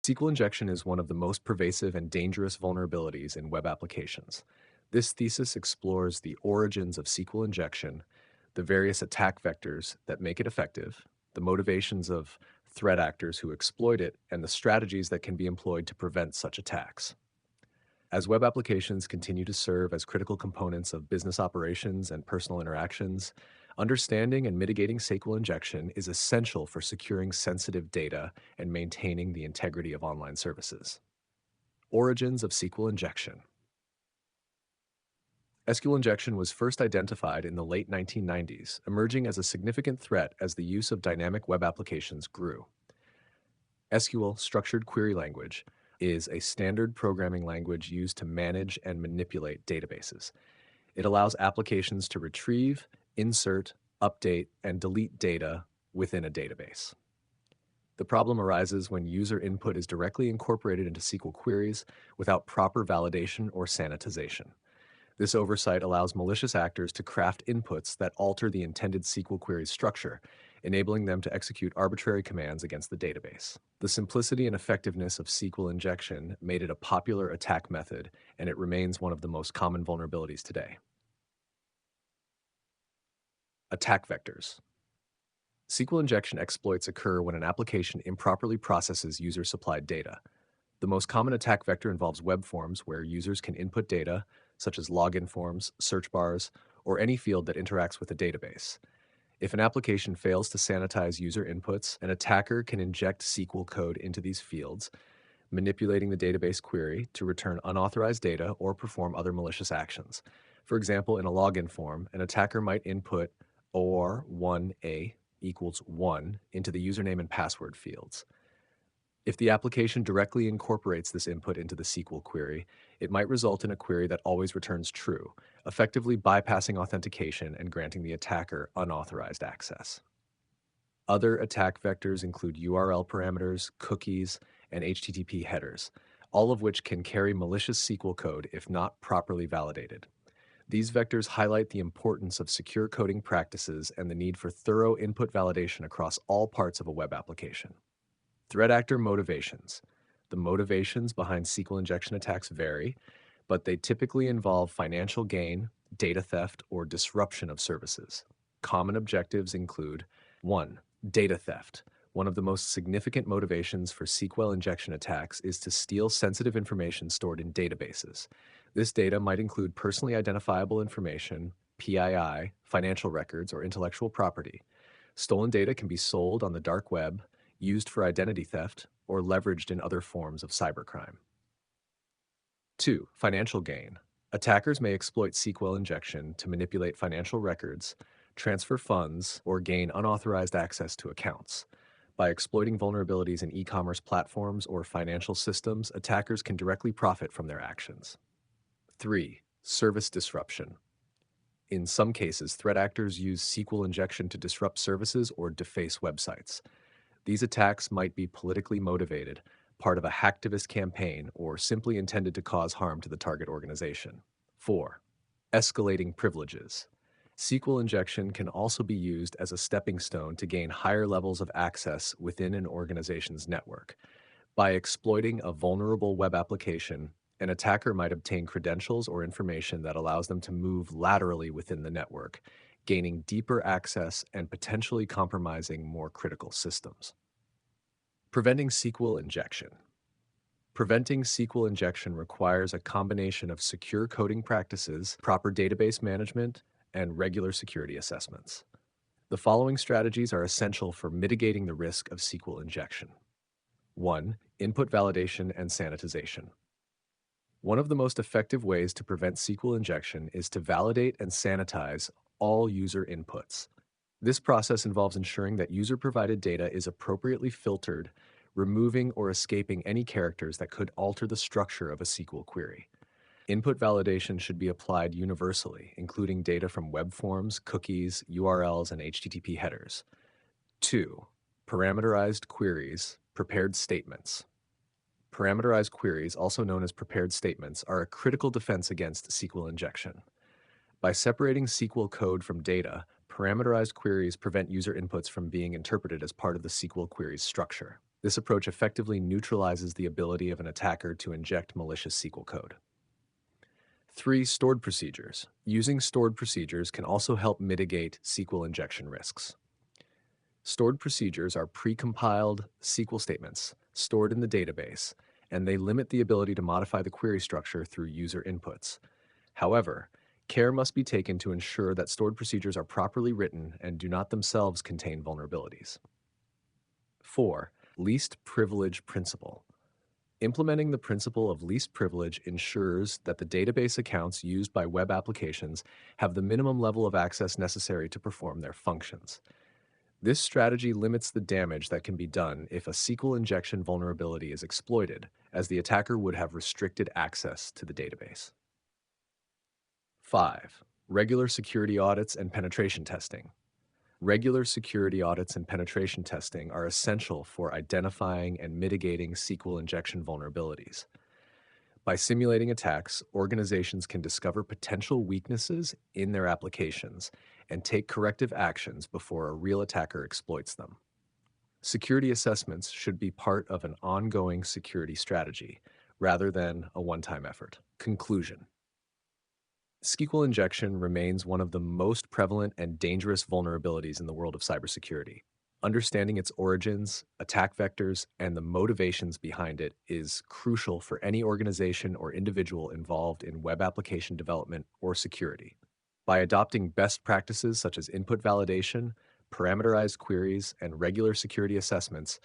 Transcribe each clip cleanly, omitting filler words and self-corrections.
SQL injection is one of the most pervasive and dangerous vulnerabilities in web applications. This thesis explores the origins of SQL injection, the various attack vectors that make it effective, the motivations of threat actors who exploit it, and the strategies that can be employed to prevent such attacks. As web applications continue to serve as critical components of business operations and personal interactions, understanding and mitigating SQL injection is essential for securing sensitive data and maintaining the integrity of online services. Origins of SQL injection. SQL injection was first identified in the late 1990s, emerging as a significant threat as the use of dynamic web applications grew. SQL, structured query language, is a standard programming language used to manage and manipulate databases. It allows applications to retrieve, insert, update, and delete data within a database. The problem arises when user input is directly incorporated into SQL queries without proper validation or sanitization. This oversight allows malicious actors to craft inputs that alter the intended SQL query's structure, enabling them to execute arbitrary commands against the database. The simplicity and effectiveness of SQL injection made it a popular attack method, and it remains one of the most common vulnerabilities today. Attack vectors. SQL injection exploits occur when an application improperly processes user-supplied data. The most common attack vector involves web forms where users can input data, such as login forms, search bars, or any field that interacts with a database. If an application fails to sanitize user inputs, an attacker can inject SQL code into these fields, manipulating the database query to return unauthorized data or perform other malicious actions. For example, in a login form, an attacker might input or1a equals 1 into the username and password fields. If the application directly incorporates this input into the SQL query, it might result in a query that always returns true, effectively bypassing authentication and granting the attacker unauthorized access. Other attack vectors include URL parameters, cookies, and HTTP headers, all of which can carry malicious SQL code if not properly validated. These vectors highlight the importance of secure coding practices and the need for thorough input validation across all parts of a web application. Threat actor motivations. The motivations behind SQL injection attacks vary, but they typically involve financial gain, data theft, or disruption of services. Common objectives include 1. Data theft. One of the most significant motivations for SQL injection attacks is to steal sensitive information stored in databases. This data might include personally identifiable information, PII, financial records, or intellectual property. Stolen data can be sold on the dark web, used for identity theft, or leveraged in other forms of cybercrime. 2. Financial gain. Attackers may exploit SQL injection to manipulate financial records, transfer funds, or gain unauthorized access to accounts. By exploiting vulnerabilities in e-commerce platforms or financial systems, attackers can directly profit from their actions. 3. Service disruption. In some cases, threat actors use SQL injection to disrupt services or deface websites. These attacks might be politically motivated, part of a hacktivist campaign, or simply intended to cause harm to the target organization. 4. Escalating privileges. SQL injection can also be used as a stepping stone to gain higher levels of access within an organization's network. By exploiting a vulnerable web application, an attacker might obtain credentials or information that allows them to move laterally within the network, gaining deeper access and potentially compromising more critical systems. Preventing SQL injection. Preventing SQL injection requires a combination of secure coding practices, proper database management, and regular security assessments. The following strategies are essential for mitigating the risk of SQL injection. 1. Input validation and sanitization. One of the most effective ways to prevent SQL injection is to validate and sanitize all user inputs. This process involves ensuring that user-provided data is appropriately filtered, removing or escaping any characters that could alter the structure of a SQL query. Input validation should be applied universally, including data from web forms, cookies, URLs, and HTTP headers. 2. Parameterized queries, prepared statements. Parameterized queries, also known as prepared statements, are a critical defense against SQL injection. By separating SQL code from data, parameterized queries prevent user inputs from being interpreted as part of the SQL query's structure. This approach effectively neutralizes the ability of an attacker to inject malicious SQL code. 3. Stored procedures. Using stored procedures can also help mitigate SQL injection risks. Stored procedures are precompiled SQL statements stored in the database, and they limit the ability to modify the query structure through user inputs. However, care must be taken to ensure that stored procedures are properly written and do not themselves contain vulnerabilities. 4. Least privilege principle. Implementing the principle of least privilege ensures that the database accounts used by web applications have the minimum level of access necessary to perform their functions. This strategy limits the damage that can be done if a SQL injection vulnerability is exploited, as the attacker would have restricted access to the database. 5. Regular security audits and penetration testing. Regular security audits and penetration testing are essential for identifying and mitigating SQL injection vulnerabilities. By simulating attacks, organizations can discover potential weaknesses in their applications and take corrective actions before a real attacker exploits them. Security assessments should be part of an ongoing security strategy rather than a one-time effort. Conclusion. SQL injection remains one of the most prevalent and dangerous vulnerabilities in the world of cybersecurity. Understanding its origins, attack vectors, and the motivations behind it is crucial for any organization or individual involved in web application development or security. By adopting best practices such as input validation, parameterized queries, and regular security assessments,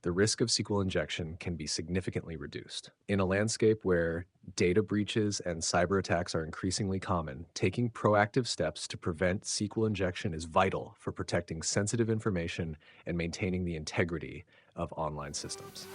the risk of SQL injection can be significantly reduced. In a landscape where data breaches and cyber attacks are increasingly common, taking proactive steps to prevent SQL injection is vital for protecting sensitive information and maintaining the integrity of online systems.